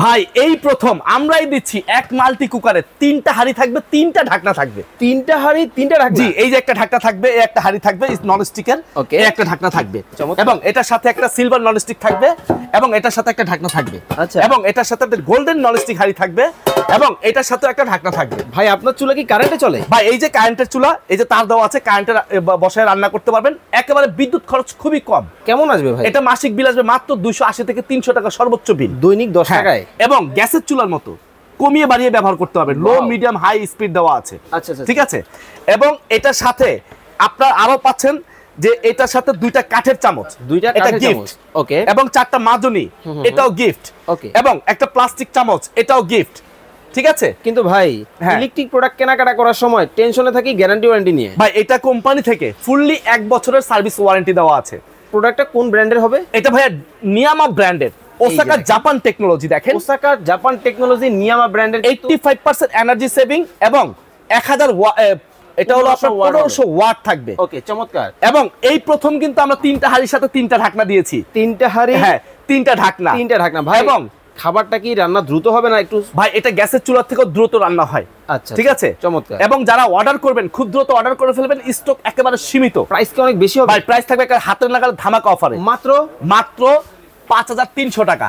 ভাই এই প্রথম আমরাই দিচ্ছি এক মাল্টি কুকারে 3টা হাঁড়ি থাকবে, 3টা ঢাকনা থাকবে। 3টা হাঁড়ি 3টা ঢাকনা? জি, এই যে একটা ঢাকনা থাকবে, এই একটা হাঁড়ি থাকবে নন স্টিকের, ওকে, এই একটা ঢাকনা থাকবে এবং এটার সাথে একটা সিলভার নন স্টিক থাকবে এবং এটার সাথে একটা ঢাকনা থাকবে। আচ্ছা, এবং এটার সাথে একটা গোল্ডেন নন স্টিক হাঁড়ি থাকবে এবং এটার সাথে একটা ঢাকনা থাকবে। ভাই আপনার চুলা কি কারেন্টে চলে? ভাই এই যে কারেন্টের চুলা, এই যে তার দেওয়া আছে, কারেন্টের বসায় রান্না করতে পারবেন, একেবারে বিদ্যুৎ খরচ খুবই কম। কেমন আসবে ভাই? এটা মাসিক বিল আসবে মাত্র 280 থেকে 300 টাকা সর্বোচ্চ বিল, দৈনিক 10 টাকায়। এবং গ্যাসের চুলার মতো কমিয়ে বাড়িয়ে ব্যবহার করতে পারবেন, লো মিডিয়াম হাই স্পিড দেওয়া আছে। আচ্ছা, ঠিক আছে। এবং এটার সাথে আপনারা আরো পাচ্ছেন যে এটার সাথে 2টা কাঠের চামচ, 2টা কাঠের চামচ, ওকে, এবং 4টা মাজনি, এটাও গিফট, ওকে, এবং একটা প্লাস্টিক চামচ, এটাও গিফট। ঠিক আছে। কিন্তু ভাই ইলেকট্রিক প্রোডাক্ট কেনাকাটা করার সময় টেনশনে থাকি গ্যারান্টি ওয়ারেন্টি নিয়ে। ভাই এটা কোম্পানি থেকে ফুললি 1 বছরের সার্ভিস ওয়ারেন্টি দেওয়া আছে। প্রোডাক্টটা কোন ব্র্যান্ডের হবে? এটা ভাইয়া নিয়ামা ব্র্যান্ডের, ওসাকা জাপান টেকনোলজি। দেখেন ওসাকা জাপান টেকনোলজি, নিয়ামা ব্র্যান্ডের, 85% এনার্জি সেভিং এবং 1000 এটা হলো আপনার 1500 ওয়াট থাকবে। ওকে, চমৎকার। এবং এই প্রথম কিন্তু আমরা 3টা হাঁড়ির সাথে 3টা ঢাকনা দিয়েছি। 3টা হাঁড়ি, হ্যাঁ 3টা ঢাকনা, 3টা ঢাকনা। ভাই এবং খাবারটা কি রান্না দ্রুত হবে না একটু? ভাই এটা গ্যাসের চুলা থেকে দ্রুত রান্না হয়। আচ্ছা, ঠিক আছে, চমৎকার। এবং যারা অর্ডার করবেন খুব দ্রুত অর্ডার করে ফেলবেন, স্টক একেবারে সীমিত। প্রাইস কি অনেক বেশি হবে? ভাই প্রাইস থাকবে হাতের নাগালে ধামাকা অফারে, মাত্র 5300 টাকা।